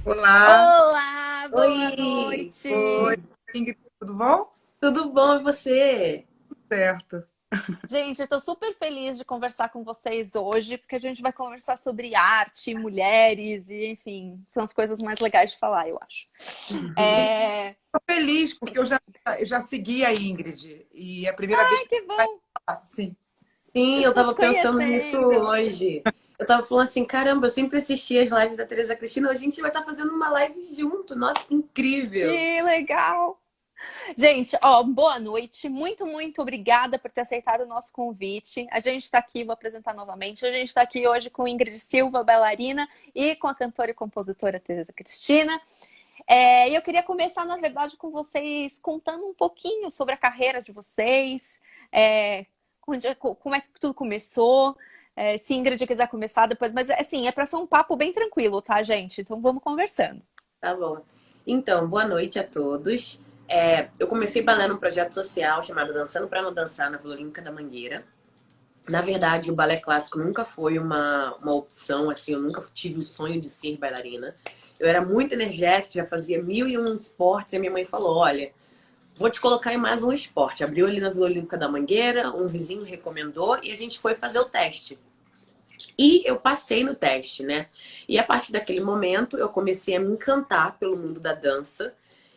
Olá, Olá, boa Oi, oi, noite. Ingrid, tudo bom? tudo bom e você? Certo. Gente, eu tô super feliz de conversar com vocês hoje, porque a gente vai conversar sobre arte, mulheres e, enfim, são as coisas mais legais de falar, eu acho. E É... estou feliz porque eu já segui a Ingrid e é a primeira vez Ai, que que vai bom falar. Sim. Sim, eu nos tava pensando nisso conhecendo. hoje. Eu tava falando assim, caramba, eu sempre assisti as lives da Teresa Cristina, hoje a gente vai estar fazendo uma live junto. Nossa, que incrível! Que legal. Gente, ó, boa noite. Muito obrigada por ter aceitado o nosso convite. A gente está aqui, vou apresentar novamente. A gente está aqui hoje com Ingrid Silva, bailarina, e com a cantora e compositora Teresa Cristina. E eu queria começar, na verdade, com vocês contando um pouquinho sobre a carreira de vocês, como é que tudo começou. Se Ingrid quiser começar depois, mas assim, é para ser um papo bem tranquilo, tá, gente? Então vamos conversando. Tá bom. Então, boa noite a todos. Eu comecei balé num projeto social chamado Dançando para Não Dançar na Vila Olímpica da Mangueira. Na verdade, o balé clássico nunca foi uma opção, assim, eu nunca tive o sonho de ser bailarina. Eu era muito energética, já fazia mil e um esportes, e a minha mãe falou, olha, vou te colocar em mais um esporte. Abriu ali na Vila Olímpica da Mangueira, um vizinho recomendou e a gente foi fazer o teste. E eu passei no teste, né? E a partir daquele momento eu comecei a me encantar pelo mundo da dança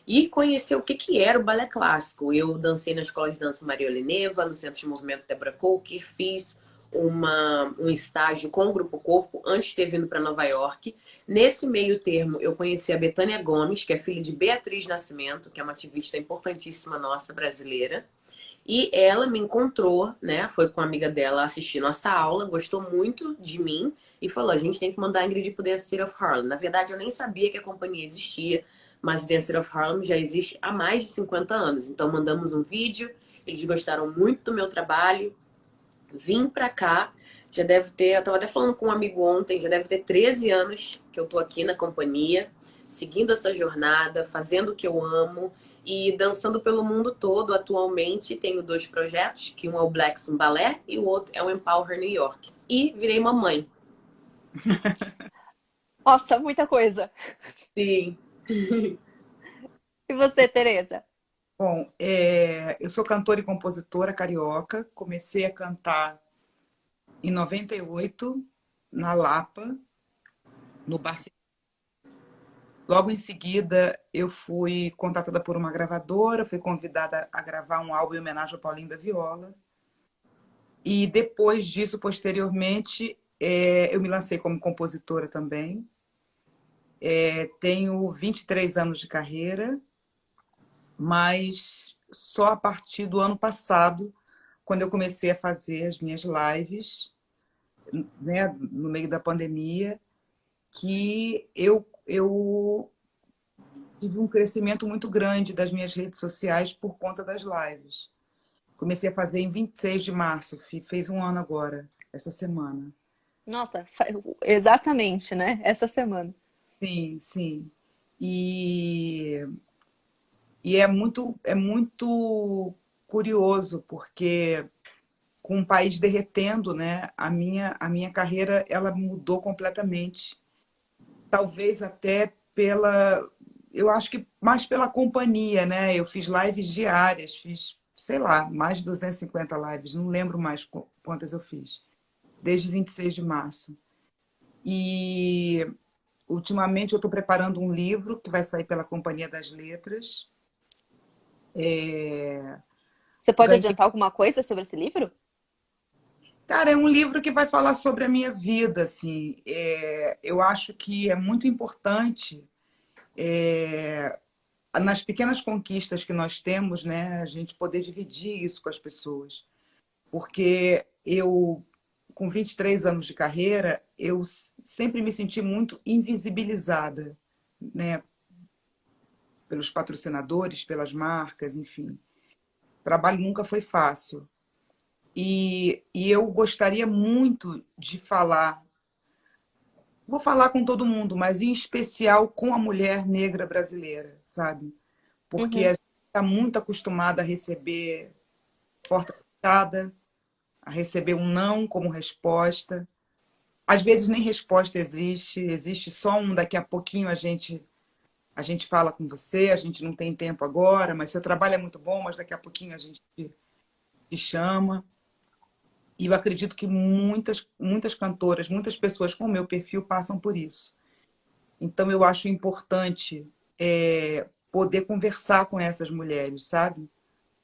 e conhecer o que que era o balé clássico. Eu dancei na Escola de Dança Maria Oleneva, no Centro de Movimento Debra Coker, fiz um estágio com o Grupo Corpo antes de ter vindo para Nova York. Nesse meio termo, eu conheci a Betânia Gomes, que é filha de Beatriz Nascimento, que é uma ativista importantíssima nossa brasileira. E ela me encontrou, né? Foi com uma amiga dela assistir nossa aula, gostou muito de mim e falou: a gente tem que mandar a Ingrid pro Dance City of Harlem. Na verdade, eu nem sabia que a companhia existia, mas o Dance City of Harlem já existe há mais de 50 anos. Então, mandamos um vídeo, eles gostaram muito do meu trabalho, vim pra cá. Já deve ter, eu tava até falando com um amigo ontem, já deve ter 13 anos que eu tô aqui na companhia, seguindo essa jornada, fazendo o que eu amo e dançando pelo mundo todo. Atualmente tenho dois projetos, que um é o Blackson Ballet e o outro é o Empower New York. E virei mamãe. Nossa, muita coisa. Sim. E você, Teresa? Bom, eu sou cantora e compositora carioca. Comecei a cantar em 98 na Lapa, no Bar. Logo em seguida, eu fui contatada por uma gravadora, fui convidada a gravar um álbum em homenagem ao Paulinho da Viola. E depois disso, posteriormente, eu me lancei como compositora também. Tenho 23 anos de carreira, mas só a partir do ano passado, quando eu comecei a fazer as minhas lives, né, no meio da pandemia, que eu tive um crescimento muito grande das minhas redes sociais por conta das lives. Comecei a fazer em 26 de março, fez um ano agora, essa semana. Nossa, exatamente, né? Essa semana. Sim, sim. E, e é muito curioso, porque com o país derretendo, né, a minha carreira ela mudou completamente. Talvez até pela, eu acho que mais pela companhia, né? Eu fiz lives diárias, fiz, sei lá, mais de 250 lives, não lembro mais quantas eu fiz, desde 26 de março. E ultimamente eu estou preparando um livro que vai sair pela Companhia das Letras. Você pode Ganhei. adiantar alguma coisa sobre esse livro? Cara, é um livro que vai falar sobre a minha vida, assim. Eu acho que é muito importante, nas pequenas conquistas que nós temos, né, a gente poder dividir isso com as pessoas. Porque eu, com 23 anos de carreira, eu sempre me senti muito invisibilizada, né, pelos patrocinadores, pelas marcas, enfim. O trabalho nunca foi fácil. E eu gostaria muito de falar, vou falar com todo mundo, mas em especial com a mulher negra brasileira, sabe? Porque a Uhum. gente está muito acostumada a receber porta fechada, a receber um não como resposta. Às vezes nem resposta existe, existe só um daqui a pouquinho a gente fala com você, a gente não tem tempo agora, mas seu trabalho é muito bom, mas daqui a pouquinho a gente te chama. E eu acredito que muitas cantoras, muitas pessoas com o meu perfil passam por isso. Então eu acho importante poder conversar com essas mulheres, sabe?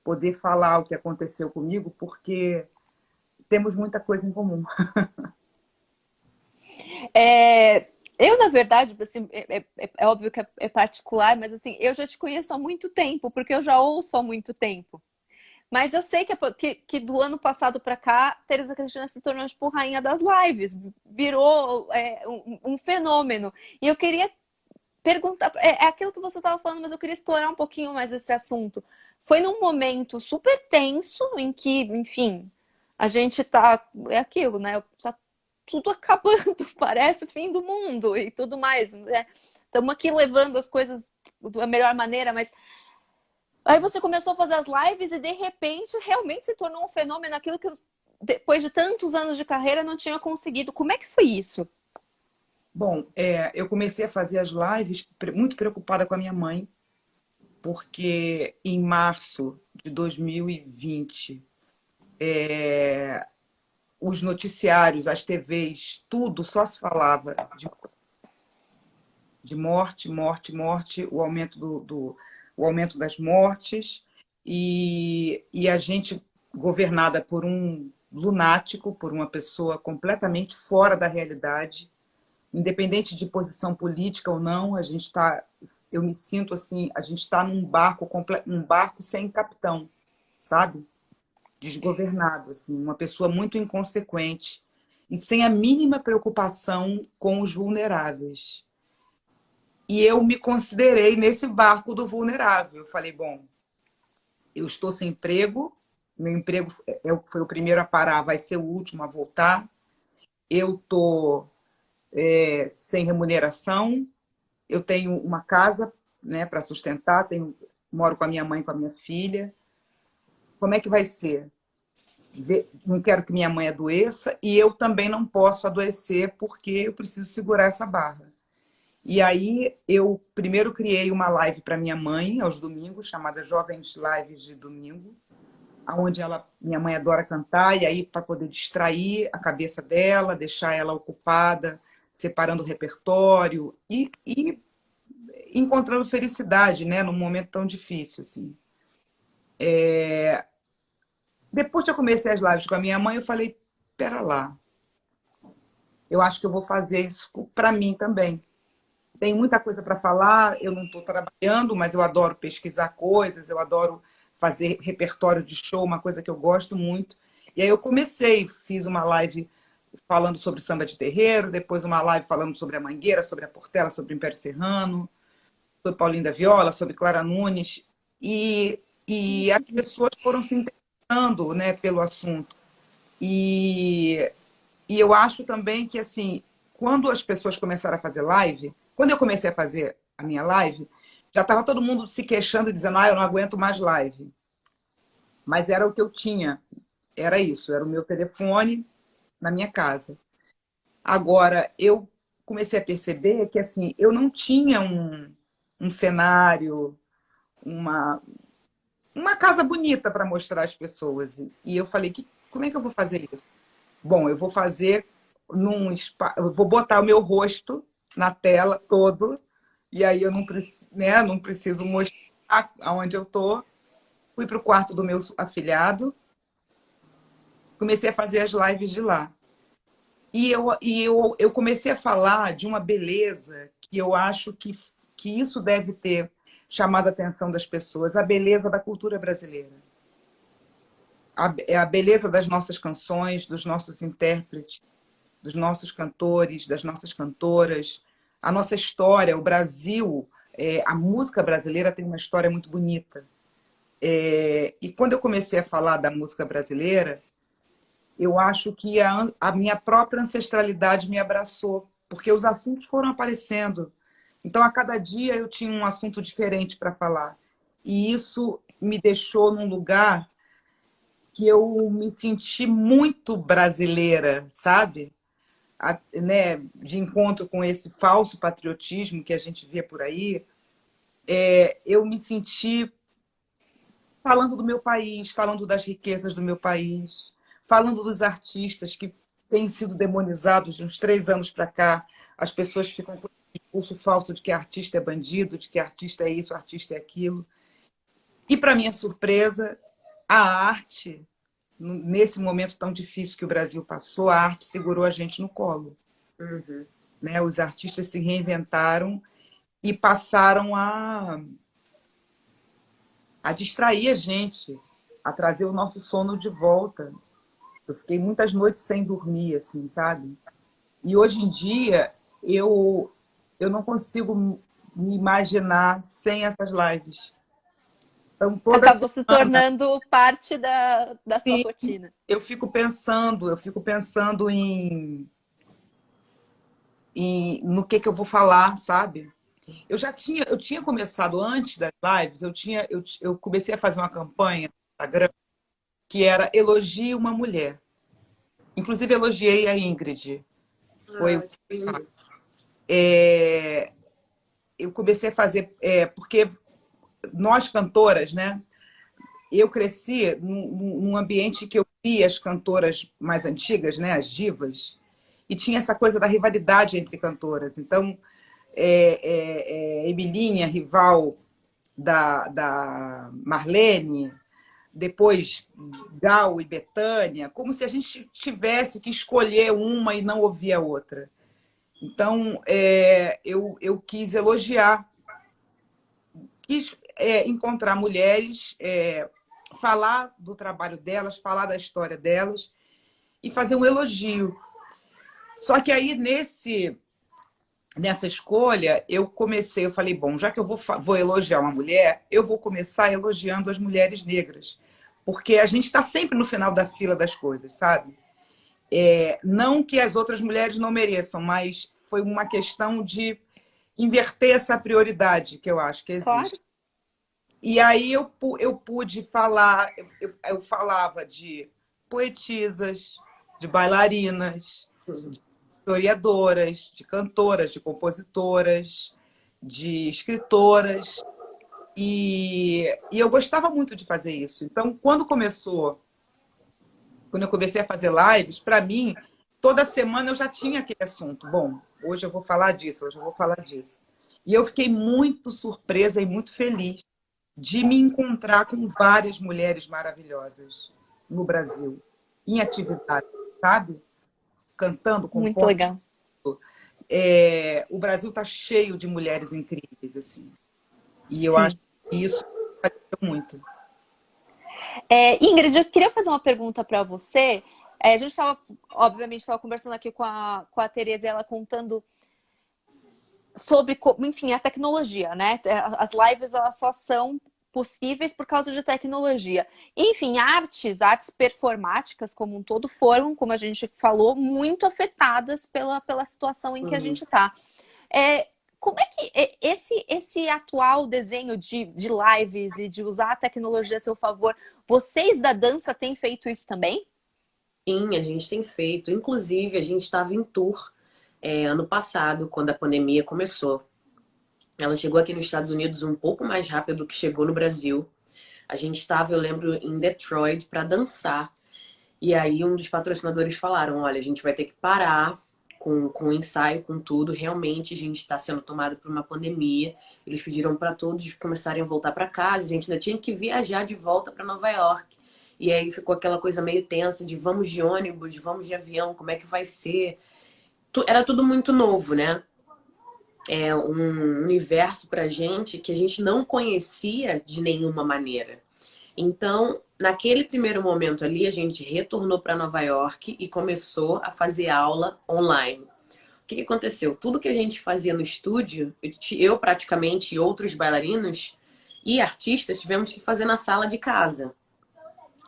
Poder falar o que aconteceu comigo, porque temos muita coisa em comum. Eu, na verdade, assim, é óbvio que é particular, mas assim, eu já te conheço há muito tempo, porque eu já ouço há muito tempo. Mas eu sei que do ano passado para cá, Tereza Cristina se tornou, tipo, rainha das lives. Virou um fenômeno. E eu queria perguntar... É aquilo que você estava falando, mas eu queria explorar um pouquinho mais esse assunto. Foi num momento super tenso, em que, enfim, a gente tá... É aquilo, né? Tá tudo acabando, parece o fim do mundo e tudo mais, né? Estamos aqui levando as coisas da melhor maneira, mas... Aí você começou a fazer as lives e de repente realmente se tornou um fenômeno, aquilo que eu, depois de tantos anos de carreira, não tinha conseguido. Como é que foi isso? Bom, eu comecei a fazer as lives muito preocupada com a minha mãe, porque em março de 2020, os noticiários, as TVs, tudo só se falava de morte, morte, morte, o aumento das mortes, e a gente governada por um lunático, por uma pessoa completamente fora da realidade, independente de posição política ou não, eu me sinto assim, a gente está num barco sem capitão, sabe? Desgovernado, assim, uma pessoa muito inconsequente e sem a mínima preocupação com os vulneráveis. E eu me considerei nesse barco do vulnerável. Eu falei, bom, eu estou sem emprego, meu emprego foi o primeiro a parar, vai ser o último a voltar. Eu estou sem remuneração, eu tenho uma casa, né, para sustentar, moro com a minha mãe e com a minha filha. Como é que vai ser? Não quero que minha mãe adoeça e eu também não posso adoecer porque eu preciso segurar essa barra. E aí eu primeiro criei uma live para minha mãe aos domingos, chamada Jovens Lives de Domingo, onde minha mãe adora cantar, e aí para poder distrair a cabeça dela, deixar ela ocupada, separando o repertório e encontrando felicidade, né, num momento tão difícil assim. Depois que eu comecei as lives com a minha mãe, eu falei, pera lá, eu acho que eu vou fazer isso para mim também. Tem muita coisa para falar, eu não estou trabalhando, mas eu adoro pesquisar coisas, eu adoro fazer repertório de show, uma coisa que eu gosto muito. E aí eu fiz uma live falando sobre samba de terreiro, depois uma live falando sobre a Mangueira, sobre a Portela, sobre o Império Serrano, sobre Paulinho da Viola, sobre Clara Nunes. E as pessoas foram se interessando, né, pelo assunto. E eu acho também que, assim, quando as pessoas começaram a fazer live, quando eu comecei a fazer a minha live, já estava todo mundo se queixando e dizendo, eu não aguento mais live. Mas era o que eu tinha, era isso, era o meu telefone na minha casa. Agora, eu comecei a perceber que, assim, eu não tinha um cenário, uma casa bonita para mostrar às pessoas. E eu falei, como é que eu vou fazer isso? Bom, eu vou fazer eu vou botar o meu rosto na tela todo, e aí eu não preciso mostrar aonde eu tô. Fui para o quarto do meu afilhado, comecei a fazer as lives de lá. E eu comecei a falar de uma beleza que eu acho que isso deve ter chamado a atenção das pessoas, a beleza da cultura brasileira. A beleza das nossas canções, dos nossos intérpretes, dos nossos cantores, das nossas cantoras, a nossa história, o Brasil, a música brasileira tem uma história muito bonita. E quando eu comecei a falar da música brasileira, eu acho que a minha própria ancestralidade me abraçou, porque os assuntos foram aparecendo. Então, a cada dia eu tinha um assunto diferente para falar. E isso me deixou num lugar que eu me senti muito brasileira, sabe? né, de encontro com esse falso patriotismo que a gente vê por aí, eu me senti falando do meu país, falando das riquezas do meu país, falando dos artistas que têm sido demonizados de uns 3 anos para cá. As pessoas ficam com esse discurso falso de que artista é bandido, de que artista é isso, artista é aquilo. E, para minha surpresa, a arte, nesse momento tão difícil que o Brasil passou, a arte segurou a gente no colo. Uhum. Né? Os artistas se reinventaram e passaram a distrair a gente, a trazer o nosso sono de volta. Eu fiquei muitas noites sem dormir, assim, sabe? E hoje em dia, eu não consigo me imaginar sem essas lives. Então, toda Acabou se semana, tornando parte da sua sim, rotina. eu fico pensando no que eu vou falar, sabe? Eu tinha começado antes das lives, eu comecei a fazer uma campanha no Instagram que era Elogie uma Mulher. Inclusive, elogiei a Ingrid. Foi, Ah, que lindo. eu comecei a fazer, porque nós cantoras, né? Eu cresci num ambiente que eu via as cantoras mais antigas, né? As divas, e tinha essa coisa da rivalidade entre cantoras. Então, Emilinha, rival da Marlene, depois Gal e Bethânia, como se a gente tivesse que escolher uma e não ouvir a outra. Então, eu quis elogiar, quis encontrar mulheres, falar do trabalho delas, falar da história delas e fazer um elogio. Só que aí, nessa escolha, eu falei, bom, já que eu vou elogiar uma mulher, eu vou começar elogiando as mulheres negras, porque a gente está sempre no final da fila das coisas, sabe? Não que as outras mulheres não mereçam, mas foi uma questão de inverter essa prioridade que eu acho que Claro. existe. E aí eu pude falar, eu falava de poetisas, de bailarinas, historiadoras, de cantoras, de compositoras, de escritoras. E eu gostava muito de fazer isso. Então, quando eu comecei a fazer lives, para mim, toda semana eu já tinha aquele assunto. Bom, hoje eu vou falar disso, hoje eu vou falar disso. E eu fiquei muito surpresa e muito feliz de me encontrar com várias mulheres maravilhosas no Brasil, em atividade, sabe? Cantando, Muito compondo. legal. O Brasil está cheio de mulheres incríveis, assim. E eu acho Sim. que isso ajudou muito. Ingrid, eu queria fazer uma pergunta para você. A gente estava, obviamente, conversando aqui com a Tereza, ela contando sobre, enfim, a tecnologia, né? As lives, elas só são possíveis por causa de tecnologia. Enfim, artes performáticas como um todo foram, como a gente falou, muito afetadas pela situação em que a gente está. Como é que esse atual desenho de lives e de usar a tecnologia a seu favor, vocês da dança têm feito isso também? Sim, a gente tem feito. Inclusive, a gente estava em tour ano passado, quando a pandemia começou. Ela chegou aqui nos Estados Unidos um pouco mais rápido do que chegou no Brasil. A gente estava, eu lembro, em Detroit para dançar. E aí um dos patrocinadores falaram, olha, a gente vai ter que parar com o ensaio, com tudo. Realmente a gente está sendo tomado por uma pandemia. Eles pediram para todos começarem a voltar para casa. A gente ainda tinha que viajar de volta para Nova York. E aí ficou aquela coisa meio tensa de vamos de ônibus, vamos de avião, como é que vai ser? Era tudo muito novo, né? É um universo pra gente que a gente não conhecia de nenhuma maneira. Então, naquele primeiro momento ali, a gente retornou para Nova York e começou a fazer aula online. O que aconteceu? Tudo que a gente fazia no estúdio, eu praticamente e outros bailarinos e artistas tivemos que fazer na sala de casa.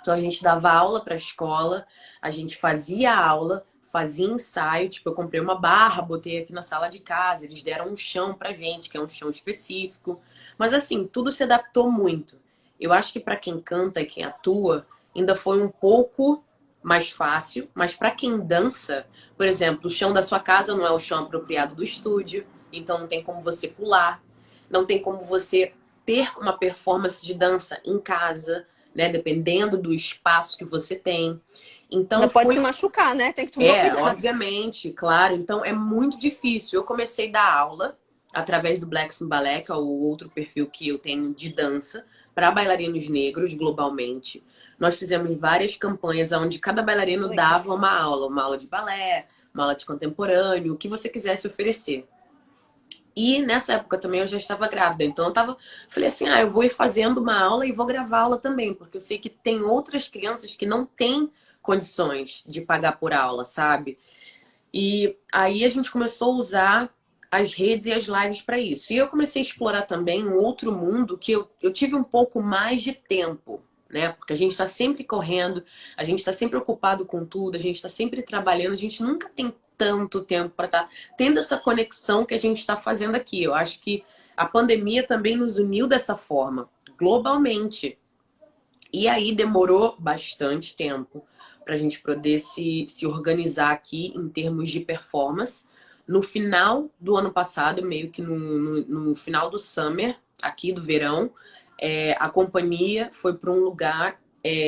Então, a gente dava aula para a escola, a gente fazia aula, fazia ensaio, tipo, eu comprei uma barra, botei aqui na sala de casa, eles deram um chão pra gente, que é um chão específico. Mas assim, tudo se adaptou muito. Eu acho que para quem canta e quem atua, ainda foi um pouco mais fácil, mas para quem dança, por exemplo, o chão da sua casa não é o chão apropriado do estúdio, então não tem como você pular, não tem como você ter uma performance de dança em casa, né, dependendo do espaço que você tem. Então Ainda pode foi se machucar, né? Tem que tomar cuidado. obviamente, claro. Então é muito difícil. Eu comecei a dar aula através do Black Sim Ballet, que é o outro perfil que eu tenho de dança, para bailarinos negros globalmente. Nós fizemos várias campanhas onde cada bailarino Legal. dava uma aula de balé, uma aula de contemporâneo, o que você quisesse oferecer. E nessa época também eu já estava grávida, então falei assim, eu vou ir fazendo uma aula e vou gravar aula também, porque eu sei que tem outras crianças que não têm condições de pagar por aula, sabe? E aí a gente começou a usar as redes e as lives para isso. E eu comecei a explorar também um outro mundo que eu tive um pouco mais de tempo, né? Porque a gente está sempre correndo, a gente está sempre ocupado com tudo, a gente está sempre trabalhando, a gente nunca tem tanto tempo para estar tendo essa conexão que a gente está fazendo aqui. Eu acho que a pandemia também nos uniu dessa forma, globalmente. E aí demorou bastante tempo para a gente poder se organizar aqui em termos de performance. No final do ano passado, meio que no final do summer, aqui do verão, a companhia foi para um lugar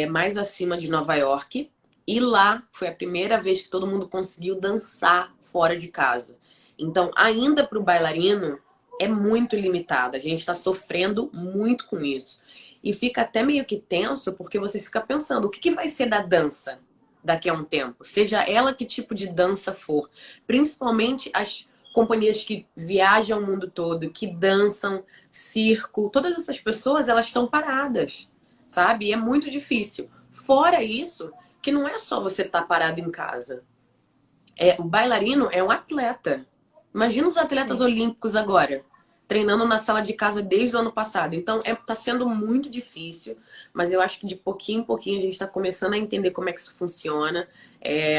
mais acima de Nova York. E lá foi a primeira vez que todo mundo conseguiu dançar fora de casa. Então, ainda para o bailarino, é muito limitado. A gente está sofrendo muito com isso. E fica até meio que tenso, porque você fica pensando, o que vai ser da dança daqui a um tempo? Seja ela que tipo de dança for. Principalmente as companhias que viajam o mundo todo, que dançam, circo, todas essas pessoas, elas estão paradas, sabe? E é muito difícil. Fora isso, que não é só você estar parado em casa. O bailarino é um atleta. Imagina os atletas Sim. olímpicos agora, treinando na sala de casa desde o ano passado. Então, tá sendo muito difícil, mas eu acho que de pouquinho em pouquinho a gente está começando a entender como é que isso funciona.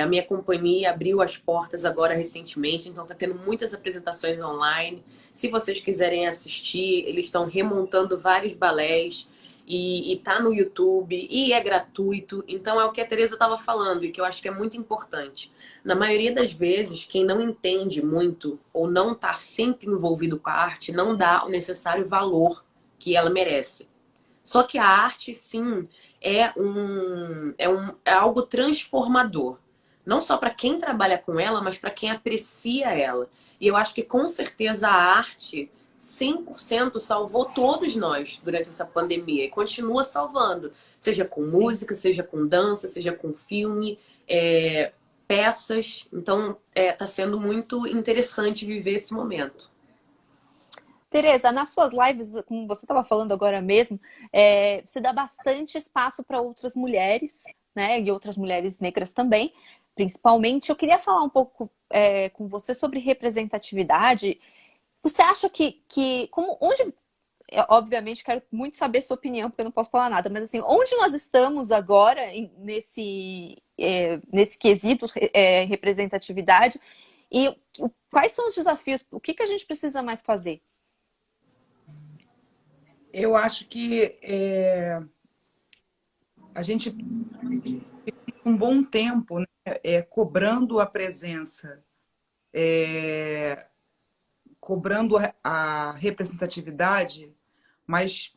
A minha companhia abriu as portas agora recentemente, então tá tendo muitas apresentações online. Se vocês quiserem assistir, eles estão remontando vários balés. E tá no YouTube, e é gratuito. Então é o que a Tereza estava falando, e que eu acho que é muito importante. Na maioria das vezes, quem não entende muito ou não está sempre envolvido com a arte, não dá o necessário valor que ela merece. Só que a arte, sim, é algo transformador. Não só para quem trabalha com ela, mas para quem aprecia ela. E eu acho que com certeza a arte 100% salvou todos nós durante essa pandemia e continua salvando. Seja com música, seja com dança, seja com filme, peças. Então, tá sendo muito interessante viver esse momento. Tereza, nas suas lives, como você estava falando agora mesmo, você dá bastante espaço para outras mulheres, né? E outras mulheres negras também, principalmente. Eu queria falar um pouco com você sobre representatividade. Você acha obviamente, quero muito saber sua opinião, porque eu não posso falar nada, mas assim, onde nós estamos agora nesse quesito representatividade e quais são os desafios? O que a gente precisa mais fazer? Eu acho que a gente um bom tempo, né, cobrando a presença, cobrando a representatividade, mas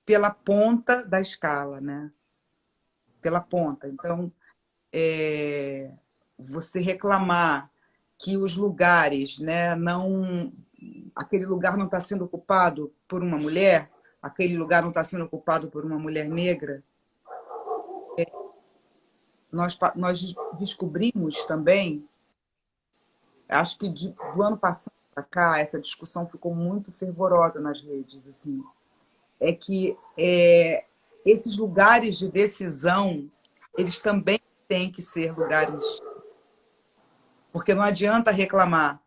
pela ponta da escala, né? Pela ponta. Então, você reclamar que os lugares, né, aquele lugar não está sendo ocupado por uma mulher, aquele lugar não está sendo ocupado por uma mulher negra. Nós descobrimos também, acho que do ano passado para cá, essa discussão ficou muito fervorosa nas redes, assim, que esses lugares de decisão, eles também têm que ser lugares... Porque não adianta reclamar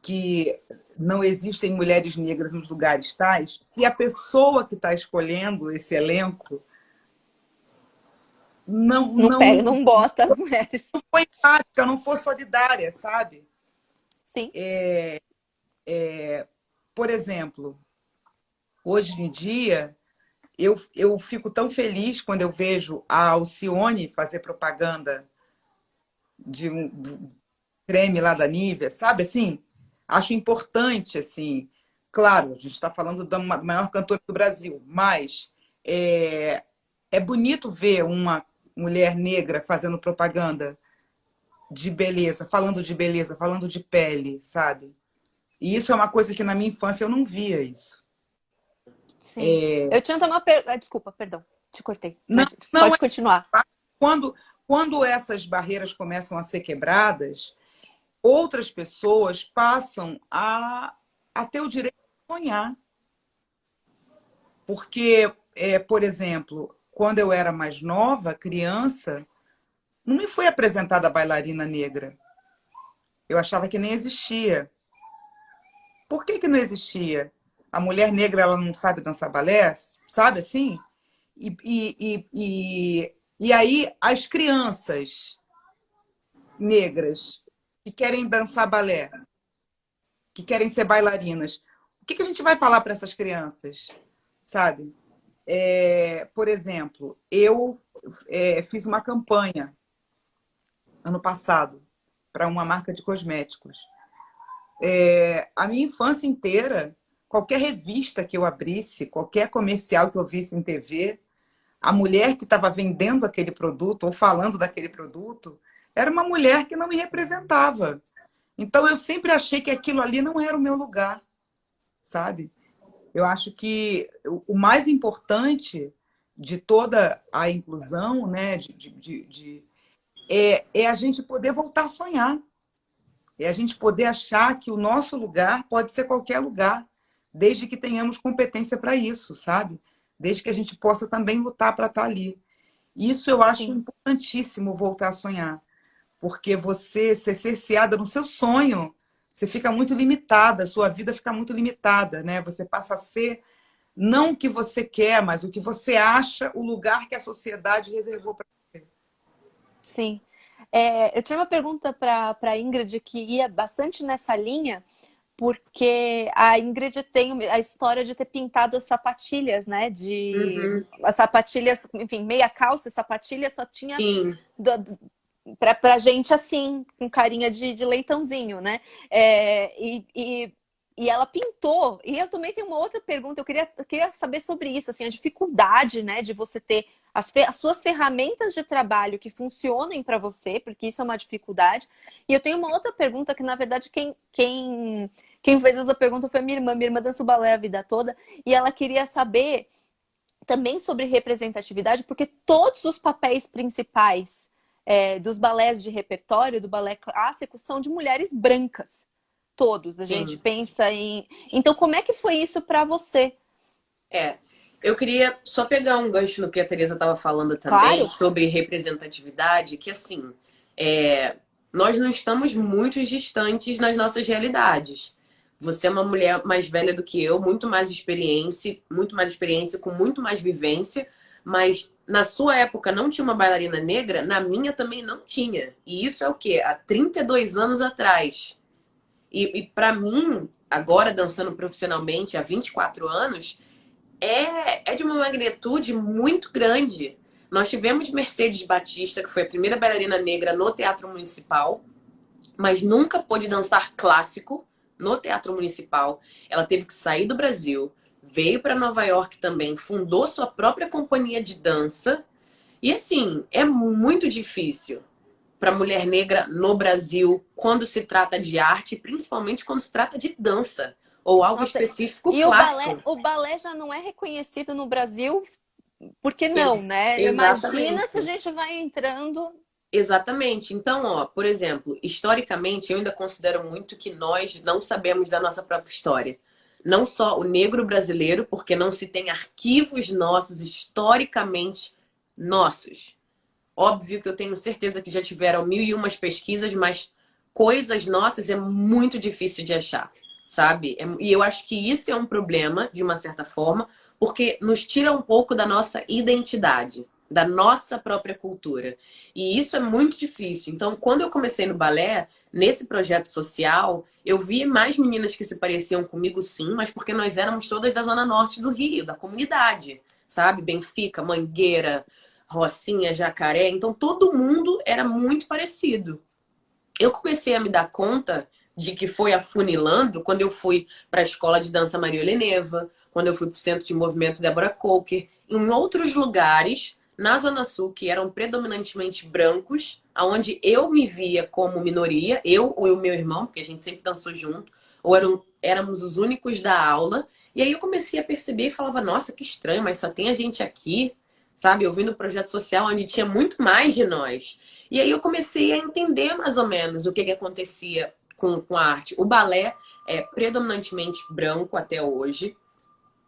que não existem mulheres negras nos lugares tais, se a pessoa que está escolhendo esse elenco não bota as mulheres. Não foi empática, não for solidária, sabe? Sim. Por exemplo, hoje em dia, eu fico tão feliz quando eu vejo a Alcione fazer propaganda do creme lá da Nivea, sabe assim? Acho importante, assim. Claro, a gente está falando da maior cantora do Brasil, mas é bonito ver uma mulher negra fazendo propaganda de beleza, falando de pele, sabe? E isso é uma coisa que na minha infância eu não via isso. Sim. Eu tinha uma pergunta. Desculpa, perdão, te cortei. Não, Pode continuar. Quando essas barreiras começam a ser quebradas, outras pessoas passam a ter o direito de sonhar. Porque, por exemplo, quando eu era mais nova, criança, não me foi apresentada a bailarina negra. Eu achava que nem existia. Por que não existia? A mulher negra ela não sabe dançar balé? Sabe assim? E aí as crianças negras que querem dançar balé, que querem ser bailarinas, o que a gente vai falar para essas crianças? Sabe? Por exemplo, eu fiz uma campanha ano passado para uma marca de cosméticos. A minha infância inteira, qualquer revista que eu abrisse, qualquer comercial que eu visse em TV, a mulher que estava vendendo aquele produto ou falando daquele produto era uma mulher que não me representava. Então, eu sempre achei que aquilo ali não era o meu lugar, sabe? Eu acho que o mais importante de toda a inclusão, né, é a gente poder voltar a sonhar. É a gente poder achar que o nosso lugar pode ser qualquer lugar, desde que tenhamos competência para isso, sabe? Desde que a gente possa também lutar para estar ali. Isso eu acho Sim. importantíssimo, voltar a sonhar. Porque você ser cerceada no seu sonho, você fica muito limitada, a sua vida fica muito limitada, né? Você passa a ser não o que você quer, mas o que você acha, o lugar que a sociedade reservou para você. Sim. Eu tinha uma pergunta para a Ingrid que ia bastante nessa linha, porque a Ingrid tem a história de ter pintado as sapatilhas, né? As sapatilhas, enfim, meia calça e sapatilha só tinha Sim. pra gente assim, com carinha de leitãozinho, né? E ela pintou. E eu também tenho uma outra pergunta. Eu queria saber sobre isso, assim, a dificuldade, né, de você ter as suas ferramentas de trabalho que funcionem para você, porque isso é uma dificuldade. E eu tenho uma outra pergunta que, na verdade, quem fez essa pergunta foi a minha irmã. Minha irmã dançou balé a vida toda. E ela queria saber também sobre representatividade, porque todos os papéis principais dos balés de repertório, do balé clássico, são de mulheres brancas. Todos. A gente pensa em... Então, como é que foi isso para você? Eu queria só pegar um gancho no que a Teresa estava falando também, Claro. sobre representatividade, que assim, nós não estamos muito distantes nas nossas realidades. Você é uma mulher mais velha do que eu, muito mais experiência, com muito mais vivência, mas na sua época não tinha uma bailarina negra, na minha também não tinha. E isso é o quê? Há 32 anos atrás. E para mim, agora dançando profissionalmente há 24 anos, é de uma magnitude muito grande. Nós tivemos Mercedes Batista, que foi a primeira bailarina negra no Teatro Municipal, mas nunca pôde dançar clássico no Teatro Municipal. Ela teve que sair do Brasil, veio para Nova York também, fundou sua própria companhia de dança. E assim, é muito difícil para mulher negra no Brasil quando se trata de arte, principalmente quando se trata de dança ou algo específico clássico. O balé já não é reconhecido no Brasil, por que não, né? Exatamente. Imagina se a gente vai entrando... Exatamente. Então, ó, por exemplo, historicamente, eu ainda considero muito que nós não sabemos da nossa própria história. Não só o negro brasileiro, porque não se tem arquivos nossos, historicamente nossos. Óbvio que eu tenho certeza que já tiveram 1001 pesquisas, mas coisas nossas é muito difícil de achar, sabe? E eu acho que isso é um problema, de uma certa forma, porque nos tira um pouco da nossa identidade, da nossa própria cultura. E isso é muito difícil. Então, quando eu comecei no balé, nesse projeto social, eu vi mais meninas que se pareciam comigo, sim, mas porque nós éramos todas da Zona Norte do Rio, da comunidade, sabe? Benfica, Mangueira, Rocinha, Jacaré. Então todo mundo era muito parecido. Eu comecei a me dar conta de que foi afunilando quando eu fui para a escola de dança Maria Helena, quando eu fui para o centro de movimento Débora Coker, em outros lugares na Zona Sul que eram predominantemente brancos, aonde eu me via como minoria, eu ou o meu irmão, porque a gente sempre dançou junto, ou éramos os únicos da aula. E aí eu comecei a perceber e falava, nossa, que estranho, mas só tem a gente aqui, sabe? Eu vim no projeto social onde tinha muito mais de nós. E aí eu comecei a entender mais ou menos o que acontecia com a arte. O balé é predominantemente branco até hoje.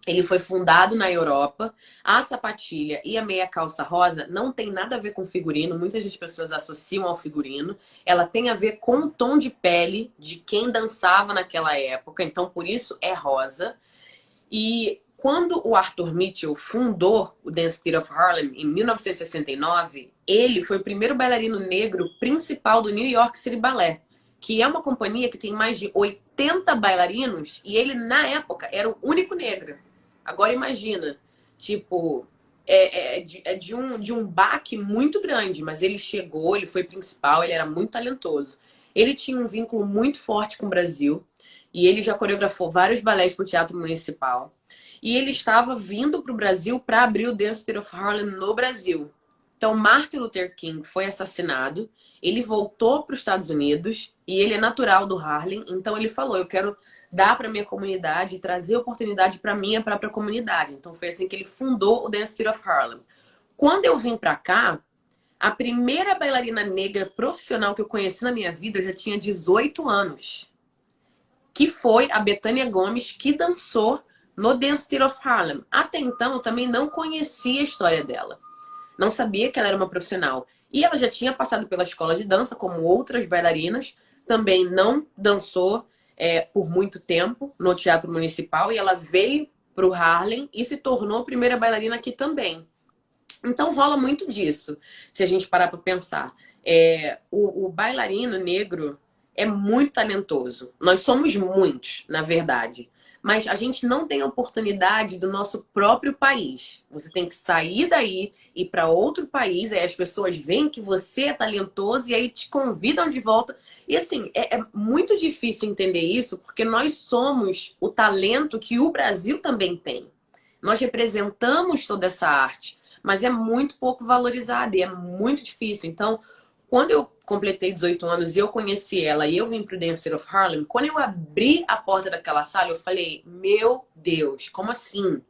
Ele foi fundado na Europa. A sapatilha e a meia calça rosa não tem nada a ver com figurino. Muitas das pessoas associam ao figurino. Ela tem a ver com o tom de pele de quem dançava naquela época. Então, por isso é rosa. E quando o Arthur Mitchell fundou o Dance Theatre of Harlem em 1969, ele foi o primeiro bailarino negro principal do New York City Ballet, que é uma companhia que tem mais de 80 bailarinos, e ele, na época, era o único negro. Agora imagina, tipo, de um baque muito grande, mas ele chegou, ele foi principal, ele era muito talentoso. Ele tinha um vínculo muito forte com o Brasil, e ele já coreografou vários balés para o Teatro Municipal. E ele estava vindo para o Brasil para abrir o Dance Theatre of Harlem no Brasil. Então, Martin Luther King foi assassinado, ele voltou para os Estados Unidos, e ele é natural do Harlem, então ele falou, eu quero dar para minha comunidade, trazer oportunidade para minha própria comunidade. Então foi assim que ele fundou o Dance Theatre of Harlem. Quando eu vim para cá, a primeira bailarina negra profissional que eu conheci na minha vida, eu já tinha 18 anos, que foi a Betânia Gomes, que dançou no Dance Theatre of Harlem. Até então, eu também não conhecia a história dela. Não sabia que ela era uma profissional. E ela já tinha passado pela escola de dança, como outras bailarinas. Também não dançou por muito tempo no Teatro Municipal. E ela veio para o Harlem e se tornou a primeira bailarina aqui também. Então rola muito disso, se a gente parar para pensar. O bailarino negro é muito talentoso. Nós somos muitos, na verdade. Mas a gente não tem a oportunidade do nosso próprio país. Você tem que sair daí, ir para outro país, aí as pessoas veem que você é talentoso e aí te convidam de volta. E assim, é muito difícil entender isso, porque nós somos o talento que o Brasil também tem. Nós representamos toda essa arte, mas é muito pouco valorizada e é muito difícil. Então, quando eu completei 18 anos e eu conheci ela e eu vim pro Dance Theatre of Harlem, quando eu abri a porta daquela sala, eu falei, meu Deus, como assim?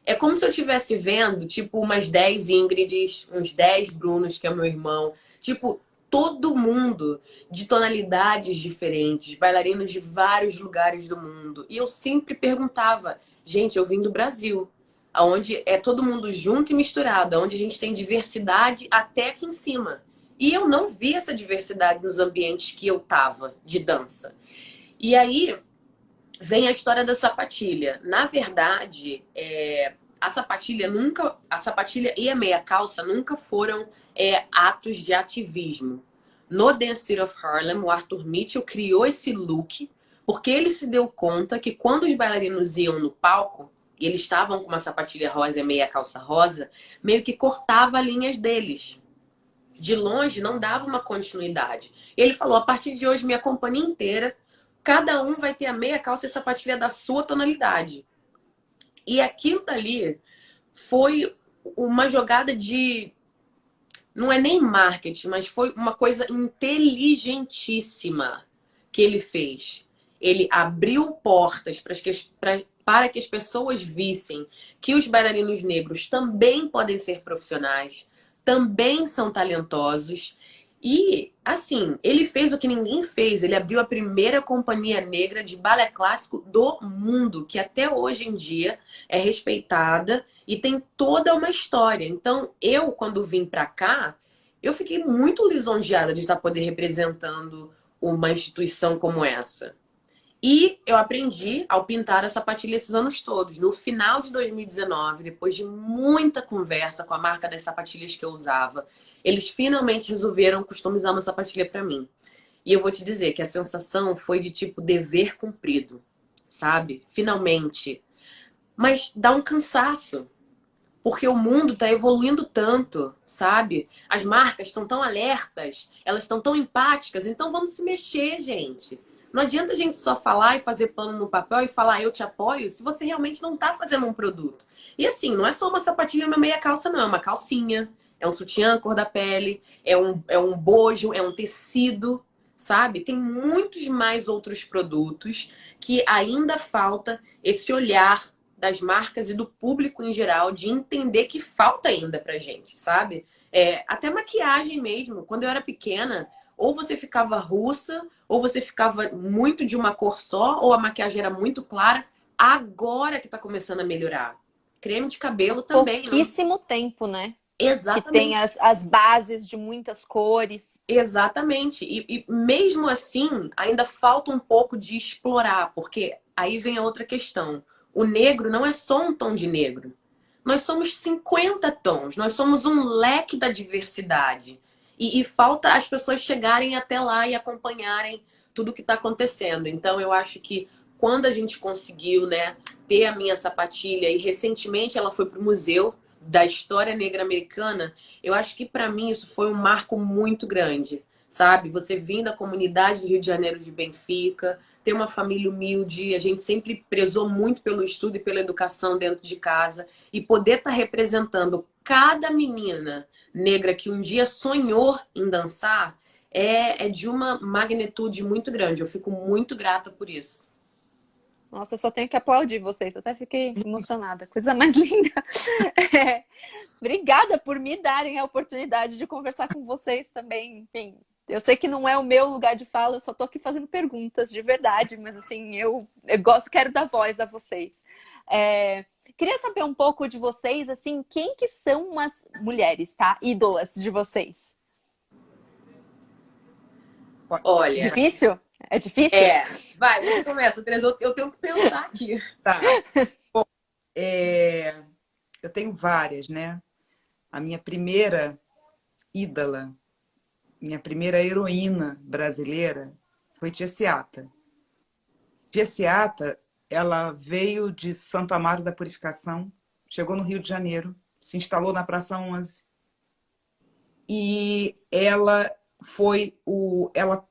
É como se eu estivesse vendo, tipo, umas 10 Ingrids, uns 10 Brunos, que é meu irmão. Tipo, todo mundo de tonalidades diferentes, bailarinos de vários lugares do mundo. E eu sempre perguntava, gente, eu vim do Brasil, onde é todo mundo junto e misturado, onde a gente tem diversidade até aqui em cima. E eu não vi essa diversidade nos ambientes que eu tava de dança. E aí vem a história da sapatilha. Na verdade, a sapatilha e a meia calça nunca foram atos de ativismo. No Dance Theatre of Harlem, o Arthur Mitchell criou esse look porque ele se deu conta que quando os bailarinos iam no palco e eles estavam com uma sapatilha rosa e meia calça rosa, meio que cortava linhas deles. De longe não dava uma continuidade. Ele falou, a partir de hoje minha companhia inteira, cada um vai ter a meia calça e a sapatilha da sua tonalidade. E aquilo dali foi uma jogada de... Não é nem marketing, mas foi uma coisa inteligentíssima que ele fez. Ele abriu portas para que as pessoas vissem que os bailarinos negros também podem ser profissionais, também são talentosos. E, assim, ele fez o que ninguém fez. Ele abriu a primeira companhia negra de balé clássico do mundo, que até hoje em dia é respeitada e tem toda uma história. Então, eu, quando vim pra cá, eu fiquei muito lisonjeada de estar poder representando uma instituição como essa. E eu aprendi ao pintar a sapatilha esses anos todos. No final de 2019, depois de muita conversa com a marca das sapatilhas que eu usava, eles finalmente resolveram customizar uma sapatilha para mim. E eu vou te dizer que a sensação foi de tipo dever cumprido, sabe? Finalmente. Mas dá um cansaço. Porque o mundo está evoluindo tanto, sabe? As marcas estão tão alertas, elas estão tão empáticas, então vamos se mexer, gente. Não adianta a gente só falar e fazer plano no papel e falar eu te apoio se você realmente não está fazendo um produto. E assim, não é só uma sapatilha e uma meia calça, não. É uma calcinha, é um sutiã cor da pele, é um bojo, é um tecido, sabe? Tem muitos mais outros produtos que ainda falta esse olhar das marcas e do público em geral de entender que falta ainda pra gente, sabe? Até maquiagem mesmo. Quando eu era pequena, ou você ficava russa, ou você ficava muito de uma cor só, ou a maquiagem era muito clara. Agora que tá começando a melhorar. Creme de cabelo também, não? Pouquíssimo tempo, né? Que tem Exatamente. as bases de muitas cores. Exatamente. E mesmo assim, ainda falta um pouco de explorar, porque aí vem a outra questão. O negro não é só um tom de negro. Nós somos 50 tons, nós somos um leque da diversidade. E falta as pessoas chegarem até lá e acompanharem tudo que está acontecendo. Então, eu acho que quando a gente conseguiu, né, ter a minha sapatilha, e recentemente ela foi para o Museu da História Negra Americana, eu acho que para mim isso foi um marco muito grande, sabe? Você vir da comunidade do Rio de Janeiro de Benfica, ter uma família humilde, a gente sempre prezou muito pelo estudo e pela educação dentro de casa e poder estar representando cada menina negra que um dia sonhou em dançar é de uma magnitude muito grande. Eu fico muito grata por isso. Nossa, eu só tenho que aplaudir vocês. Até fiquei emocionada. Coisa mais linda. É, obrigada por me darem a oportunidade de conversar com vocês também. Enfim, eu sei que não é o meu lugar de fala, eu só tô aqui fazendo perguntas de verdade, mas assim, eu gosto, quero dar voz a vocês. Queria saber um pouco de vocês, assim, quem que são umas mulheres, tá? Ídolas de vocês. Olha, Difícil? É difícil? vai, você começa, Teresa. Eu tenho que pensar aqui. Tá. Bom, é, eu tenho várias, né? A minha primeira ídola, minha primeira heroína brasileira foi Tia Ciata. Tia Ciata, ela veio de Santo Amaro da Purificação, chegou no Rio de Janeiro, se instalou na Praça 11 e ela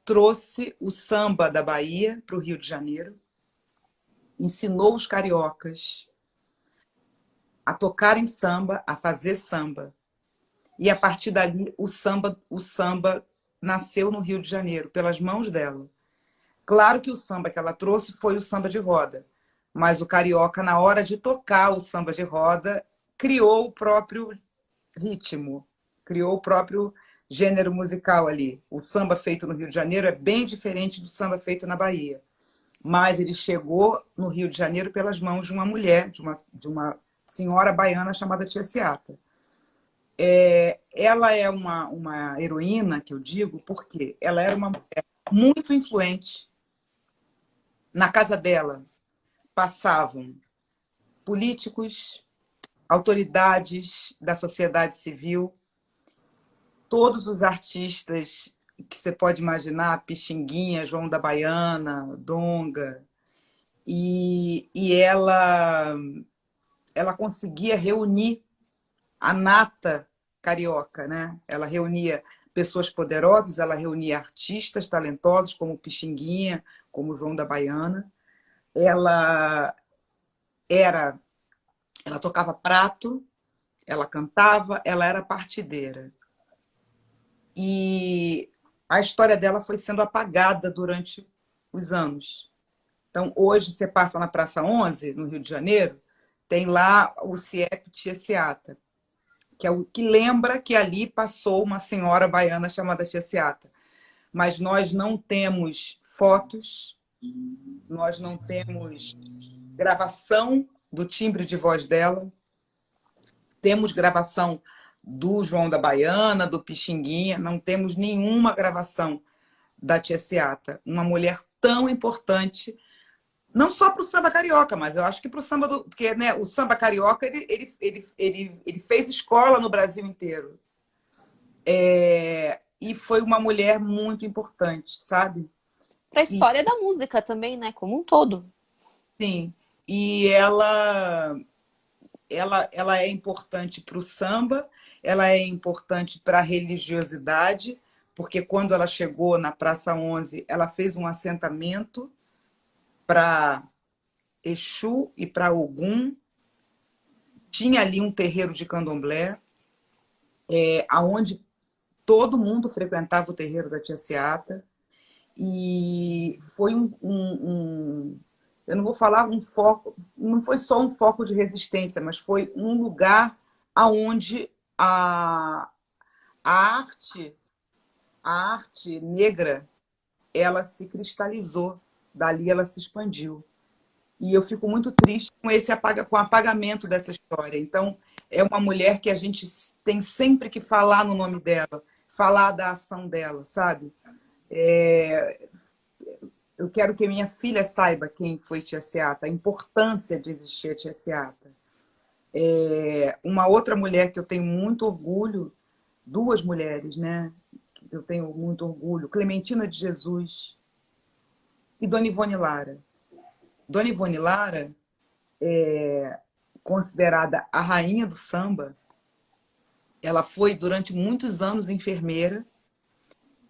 trouxe o samba da Bahia para o Rio de Janeiro, ensinou os cariocas a tocarem samba, a fazer samba. E a partir dali o samba nasceu no Rio de Janeiro, pelas mãos dela. Claro que o samba que ela trouxe foi o samba de roda, mas o carioca, na hora de tocar o samba de roda, criou o próprio ritmo, criou o próprio gênero musical ali. O samba feito no Rio de Janeiro é bem diferente do samba feito na Bahia, mas ele chegou no Rio de Janeiro pelas mãos de uma mulher, de uma senhora baiana chamada Tia Ciata. Ela é uma heroína, que eu digo, porque ela era uma mulher muito influente. Na casa dela passavam políticos, autoridades da sociedade civil, todos os artistas que você pode imaginar, Pixinguinha, João da Baiana, Donga, e ela conseguia reunir a nata carioca, né? Ela reunia pessoas poderosas, ela reunia artistas talentosos como Pixinguinha, como João da Baiana. Ela era, ela tocava prato, ela cantava, ela era partideira. E a história dela foi sendo apagada durante os anos. Então, hoje, você passa na Praça 11, no Rio de Janeiro, tem lá o CIEP Tia Ciata, que é o que lembra que ali passou uma senhora baiana chamada Tia Ciata. Mas nós não temos fotos, nós não temos gravação do timbre de voz dela, temos gravação do João da Baiana, do Pixinguinha, não temos nenhuma gravação da Tia Ciata, uma mulher tão importante, não só para o samba carioca, mas eu acho que para o samba do... Porque, né, o samba carioca ele fez escola no Brasil inteiro. E foi uma mulher muito importante, sabe? Para a E, história da música também, né? Como um todo. sim, e ela ela é importante para o samba, ela é importante para a religiosidade, porque quando ela chegou na Praça 11, ela fez um assentamento para Exu e para Ogum. Tinha ali um terreiro de candomblé, aonde todo mundo frequentava o terreiro da Tia Seata. E foi eu não vou falar um foco, não foi só um foco de resistência, mas foi um lugar aonde a arte, a arte negra, ela se cristalizou, dali ela se expandiu. E eu fico muito triste com com o apagamento dessa história. Então, é uma mulher que a gente tem sempre que falar no nome dela, falar da ação dela, sabe? Eu quero que minha filha saiba quem foi Tia Seata, a importância de existir a Tia Seata. Uma outra mulher que eu tenho muito orgulho, duas mulheres, né? Eu tenho muito orgulho, Clementina de Jesus e Dona Ivone Lara. Dona Ivone Lara é considerada a rainha do samba. Ela foi, durante muitos anos, enfermeira.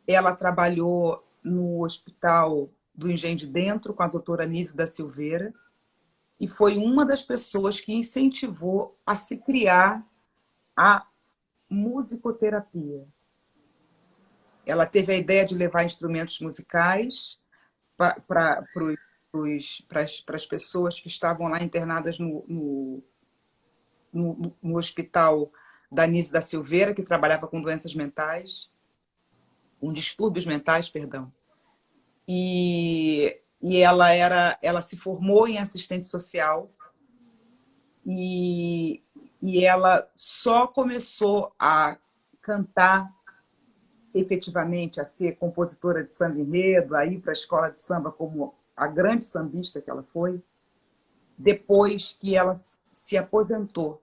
Ela trabalhou no Hospital do Engenho de Dentro com a doutora Nise da Silveira e foi uma das pessoas que incentivou a se criar a musicoterapia. Ela teve a ideia de levar instrumentos musicais para as pessoas que estavam lá internadas no hospital da Nise da Silveira, que trabalhava com doenças mentais, com distúrbios mentais, perdão. E ela se formou em assistente social e ela só começou a cantar efetivamente, a ser compositora de samba-enredo, a ir para a escola de samba como a grande sambista que ela foi, depois que ela se aposentou.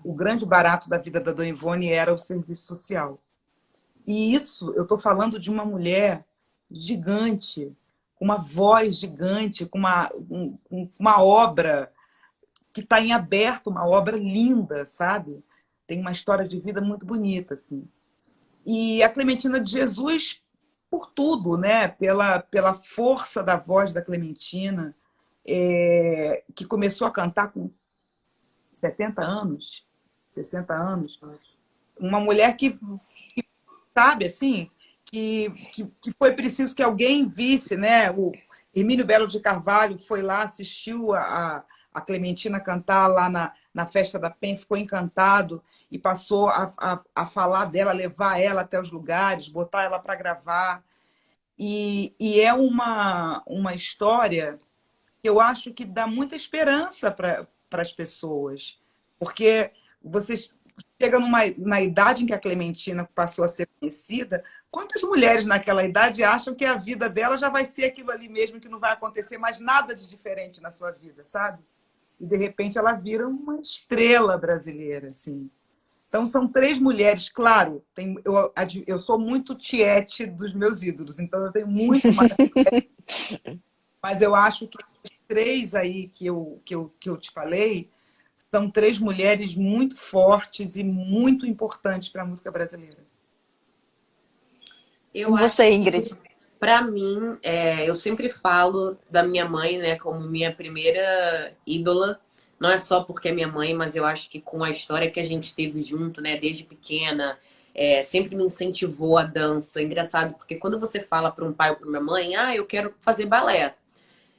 O grande barato da vida da Dona Ivone era o serviço social. E isso, eu estou falando de uma mulher gigante, com uma voz gigante, com uma obra que está em aberto, uma obra linda, sabe? Tem uma história de vida muito bonita, assim. E a Clementina de Jesus, por tudo, né? Pela força da voz da Clementina, que começou a cantar com 70 anos, 60 anos. Uma mulher que sabe, assim, que foi preciso que alguém visse, né? O Hermínio Belo de Carvalho foi lá, assistiu a Clementina cantar lá na festa da PEN, ficou encantado e passou a falar dela, levar ela até os lugares, botar ela para gravar. E é uma história que eu acho que dá muita esperança para as pessoas, porque vocês chegam na idade em que a Clementina passou a ser conhecida, quantas mulheres naquela idade acham que a vida dela já vai ser aquilo ali mesmo, que não vai acontecer mais nada de diferente na sua vida, sabe? E, de repente, ela vira uma estrela brasileira, assim. Então, são três mulheres, claro, eu sou muito tiete dos meus ídolos, então eu tenho muito mais. Mas eu acho que as três aí que eu te falei são três mulheres muito fortes e muito importantes para a música brasileira. Eu acho Você, Ingrid? Para mim, eu sempre falo da minha mãe, né, como minha primeira ídola. Não é só porque é minha mãe, mas eu acho que com a história que a gente teve junto, né, desde pequena, sempre me incentivou a dança. Engraçado, porque quando você fala para um pai ou para uma mãe, eu quero fazer balé.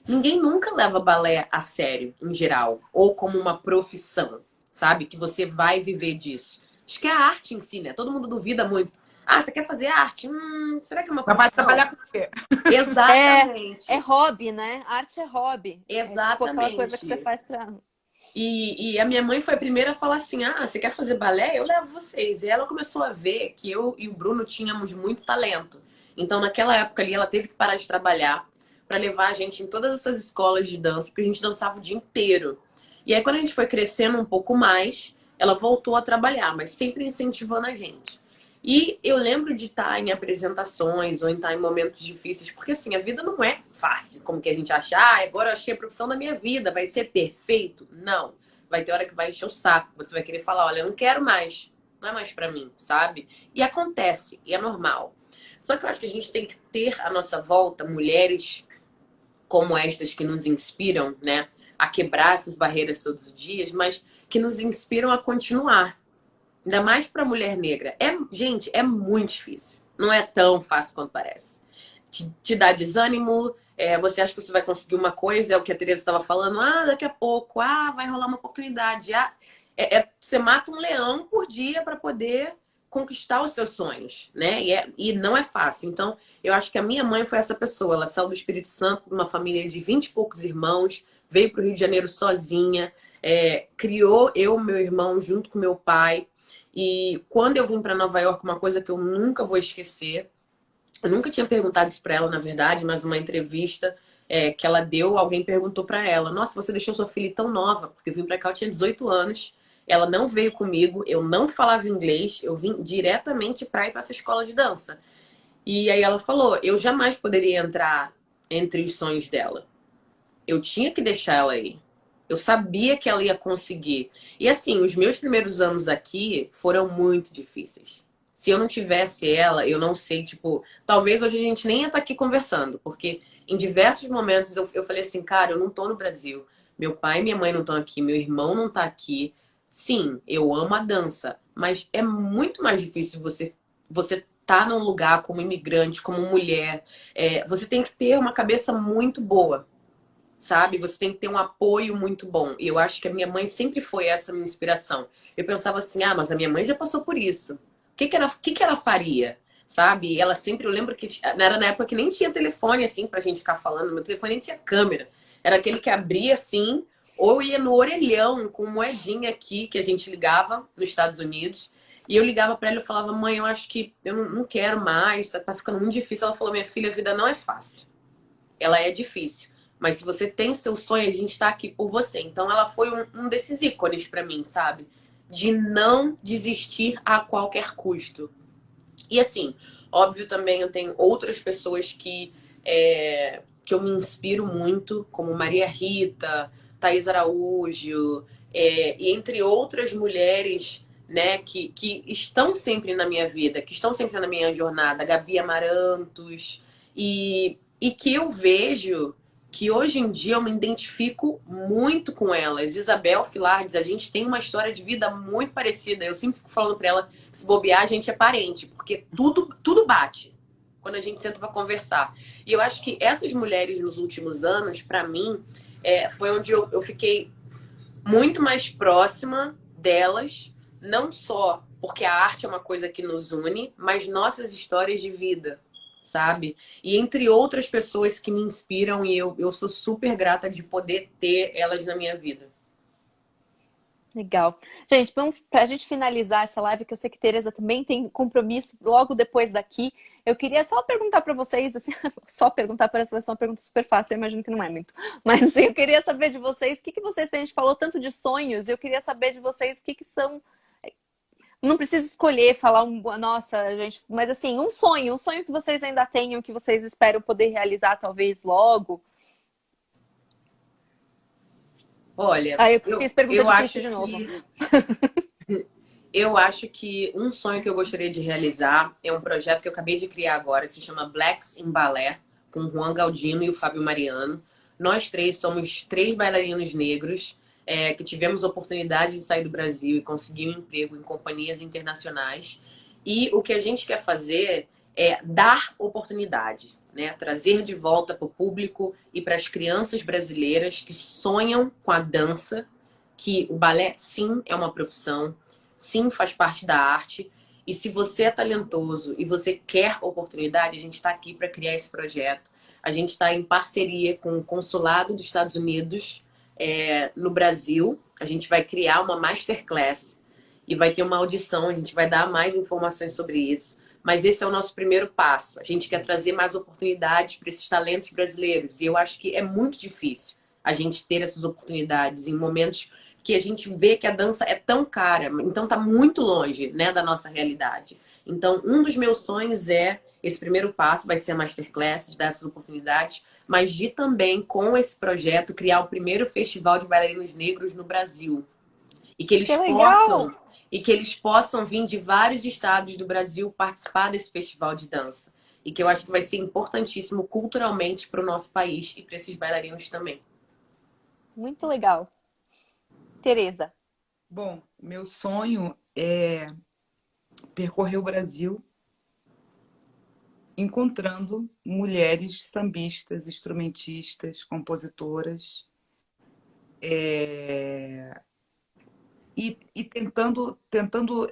Ninguém nunca leva balé a sério, em geral, ou como uma profissão, sabe? Que você vai viver disso. Acho que é a arte em si, né? Todo mundo duvida muito. Você quer fazer arte? Será que é uma Mas profissão? vai trabalhar com o quê? Exatamente. É hobby, né? Arte é hobby. Exatamente. É tipo aquela coisa que você faz pra... E a minha mãe foi a primeira a falar assim, você quer fazer balé? Eu levo vocês. E ela começou a ver que eu e o Bruno tínhamos muito talento. Então, naquela época ali, ela teve que parar de trabalhar para levar a gente em todas essas escolas de dança, porque a gente dançava o dia inteiro. E aí, quando a gente foi crescendo um pouco mais, ela voltou a trabalhar, mas sempre incentivando a gente. E eu lembro de estar em apresentações ou em estar em momentos difíceis, porque assim, a vida não é fácil, como que a gente acha, agora eu achei a profissão da minha vida, vai ser perfeito. Não. Vai ter hora que vai encher o saco, você vai querer falar, olha, eu não quero mais, não é mais pra mim, sabe? E acontece, e é normal. Só que eu acho que a gente tem que ter à nossa volta mulheres como estas que nos inspiram, né, a quebrar essas barreiras todos os dias, mas que nos inspiram a continuar. Ainda mais para mulher negra. Gente, é muito difícil. Não é tão fácil quanto parece. Te dá desânimo, você acha que você vai conseguir uma coisa, é o que a Teresa estava falando, daqui a pouco, vai rolar uma oportunidade. Você mata um leão por dia para poder conquistar os seus sonhos, né? E não é fácil. Então, eu acho que a minha mãe foi essa pessoa. Ela saiu do Espírito Santo, de uma família de 20 e poucos irmãos, veio para o Rio de Janeiro sozinha, criou eu e meu irmão junto com meu pai. E quando eu vim para Nova York, uma coisa que eu nunca vou esquecer, eu nunca tinha perguntado isso para ela, na verdade, mas uma entrevista que ela deu, alguém perguntou para ela: Nossa, você deixou sua filha tão nova? Porque eu vim para cá, eu tinha 18 anos, ela não veio comigo, eu não falava inglês, eu vim diretamente para ir para essa escola de dança. E aí ela falou: Eu jamais poderia entrar entre os sonhos dela. Eu tinha que deixar ela aí. Eu sabia que ela ia conseguir. E assim, os meus primeiros anos aqui foram muito difíceis. Se eu não tivesse ela, eu não sei, tipo, talvez hoje a gente nem ia estar aqui conversando, porque em diversos momentos eu falei assim, cara, eu não tô no Brasil. Meu pai e minha mãe não estão aqui, meu irmão não tá aqui. Sim, eu amo a dança, mas é muito mais difícil você tá num lugar como imigrante, como mulher. Você tem que ter uma cabeça muito boa, sabe? Você tem que ter um apoio muito bom. E eu acho que a minha mãe sempre foi essa minha inspiração. Eu pensava assim, mas a minha mãe já passou por isso. O que ela faria? Sabe? E ela sempre, eu lembro que era na época que nem tinha telefone assim pra gente ficar falando, meu telefone nem tinha câmera. Era aquele que abria assim, ou ia no orelhão com moedinha aqui que a gente ligava nos Estados Unidos. E eu ligava pra ela e falava, mãe, eu acho que eu não quero mais, tá ficando muito difícil. Ela falou, minha filha, a vida não é fácil. Ela é difícil. Mas se você tem seu sonho, a gente tá aqui por você. Então ela foi um desses ícones pra mim, sabe? De não desistir a qualquer custo. E assim, óbvio também eu tenho outras pessoas que eu me inspiro muito, como Maria Rita, Thaís Araújo, e entre outras mulheres, né, que estão sempre na minha vida, que estão sempre na minha jornada, Gabi Amarantos, e que eu vejo que hoje em dia eu me identifico muito com elas. Isabel Filardes, a gente tem uma história de vida muito parecida. Eu sempre fico falando pra ela que se bobear, a gente é parente, porque tudo bate quando a gente senta pra conversar. E eu acho que essas mulheres nos últimos anos, pra mim, foi onde eu fiquei muito mais próxima delas, não só porque a arte é uma coisa que nos une, mas nossas histórias de vida, sabe? E entre outras pessoas que me inspiram e eu sou super grata de poder ter elas na minha vida. Legal. Gente, pra gente finalizar essa live, que eu sei que Tereza também tem compromisso logo depois daqui, eu queria só perguntar para vocês, assim, só perguntar, parece que vai ser uma pergunta super fácil, eu imagino que não é muito. Mas assim, eu queria saber de vocês, o que vocês têm? A gente falou tanto de sonhos, eu queria saber de vocês o que são. Não precisa escolher, falar nossa, gente, mas assim, um sonho que vocês ainda tenham, que vocês esperam poder realizar talvez logo. Olha, eu fiz pergunta difícil de novo. Eu acho que um sonho que eu gostaria de realizar é um projeto que eu acabei de criar agora, que se chama Blacks in Ballet, com o Juan Galdino e o Fábio Mariano. Nós três somos 3 bailarinos negros que tivemos a oportunidade de sair do Brasil e conseguir um emprego em companhias internacionais. E o que a gente quer fazer é dar oportunidade, né? Trazer de volta para o público e para as crianças brasileiras que sonham com a dança, que o balé, sim, é uma profissão, sim, faz parte da arte. E se você é talentoso e você quer oportunidade, a gente está aqui para criar esse projeto. A gente está em parceria com o Consulado dos Estados Unidos no Brasil. A gente vai criar uma masterclass e vai ter uma audição. A gente vai dar mais informações sobre isso. Mas esse é o nosso primeiro passo. A gente quer trazer mais oportunidades para esses talentos brasileiros. E eu acho que é muito difícil a gente ter essas oportunidades em momentos que a gente vê que a dança é tão cara, então tá muito longe, né, da nossa realidade. Então, um dos meus sonhos é, esse primeiro passo vai ser a Masterclass, de dar essas oportunidades, mas de também, com esse projeto, criar o primeiro festival de bailarinos negros no Brasil. E que eles Que legal! possam vir de vários estados do Brasil participar desse festival de dança. E que eu acho que vai ser importantíssimo culturalmente para o nosso país e para esses bailarinos também. Muito legal. Tereza. Bom, meu sonho é percorrer o Brasil encontrando mulheres sambistas, instrumentistas, compositoras, e tentando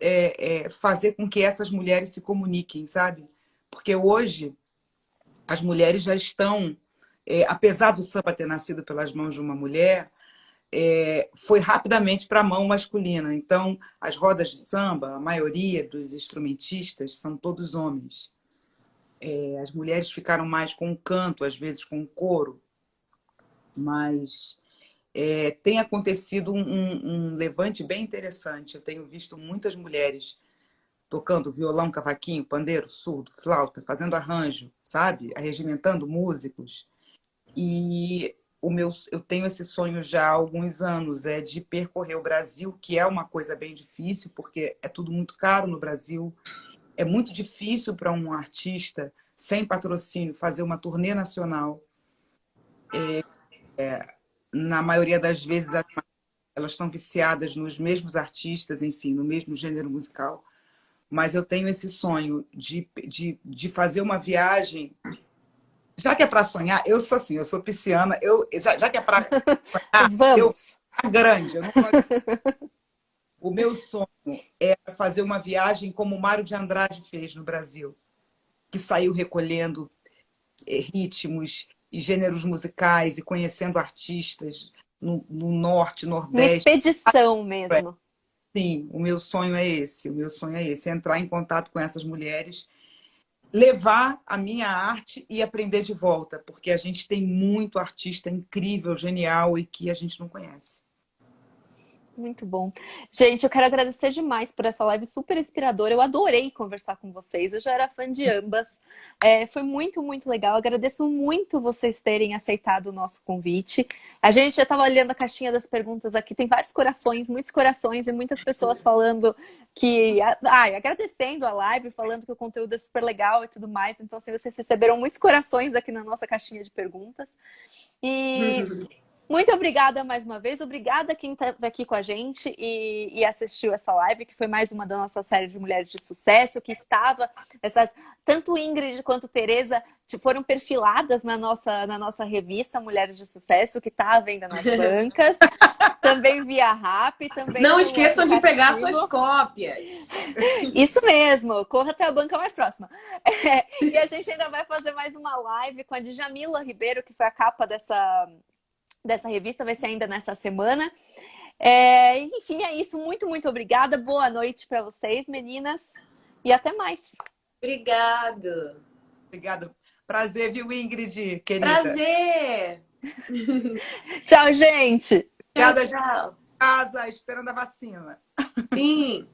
fazer com que essas mulheres se comuniquem, sabe? Porque hoje as mulheres já estão, apesar do samba ter nascido pelas mãos de uma mulher, foi rapidamente para a mão masculina. Então, as rodas de samba, a maioria dos instrumentistas são todos homens. As mulheres ficaram mais com o canto, às vezes com o coro, mas tem acontecido um levante bem interessante. Eu tenho visto muitas mulheres tocando violão, cavaquinho, pandeiro, surdo, flauta, fazendo arranjo, sabe? Arregimentando músicos. E eu tenho esse sonho já há alguns anos, de percorrer o Brasil, que é uma coisa bem difícil, porque é tudo muito caro no Brasil. É muito difícil para um artista, sem patrocínio, fazer uma turnê nacional. Na maioria das vezes, elas estão viciadas nos mesmos artistas, enfim, no mesmo gênero musical. Mas eu tenho esse sonho de fazer uma viagem. Já que é para sonhar, eu sou assim, eu sou pisciana, já que é para sonhar, eu Vamos! grande. O meu sonho é fazer uma viagem como o Mário de Andrade fez no Brasil, que saiu recolhendo ritmos e gêneros musicais e conhecendo artistas no norte, Uma nordeste. expedição mesmo. Sim, o meu sonho é esse. O meu sonho é esse, entrar em contato com essas mulheres, levar a minha arte e aprender de volta, porque a gente tem muito artista incrível, genial e que a gente não conhece. Muito bom. Gente, eu quero agradecer demais por essa live super inspiradora. Eu adorei conversar com vocês. Eu já era fã de ambas. Foi muito, muito legal. Agradeço muito vocês terem aceitado o nosso convite. A gente já estava olhando a caixinha das perguntas aqui. Tem vários corações, muitos corações e muitas pessoas falando que... agradecendo a live, falando que o conteúdo é super legal e tudo mais. Então, assim, vocês receberam muitos corações aqui na nossa caixinha de perguntas. E... muito obrigada mais uma vez. Obrigada a quem esteve aqui com a gente e assistiu essa live, que foi mais uma da nossa série de Mulheres de Sucesso, que estava... tanto Ingrid quanto Tereza foram perfiladas na nossa revista Mulheres de Sucesso, que está à venda nas bancas. Também via Rap, também Não esqueçam de pegar aplicativo. suas cópias. Isso mesmo, corra até a banca mais próxima. E a gente ainda vai fazer mais uma live com a Djamila Ribeiro, que foi a capa dessa revista, vai ser ainda nessa semana. Enfim, é isso. Muito, muito obrigada. Boa noite para vocês, meninas. E até mais. Obrigado. Obrigada. Prazer, viu, Ingrid, querida? Prazer. Tchau, gente. Obrigada, Tchau. casa, esperando a vacina. Sim.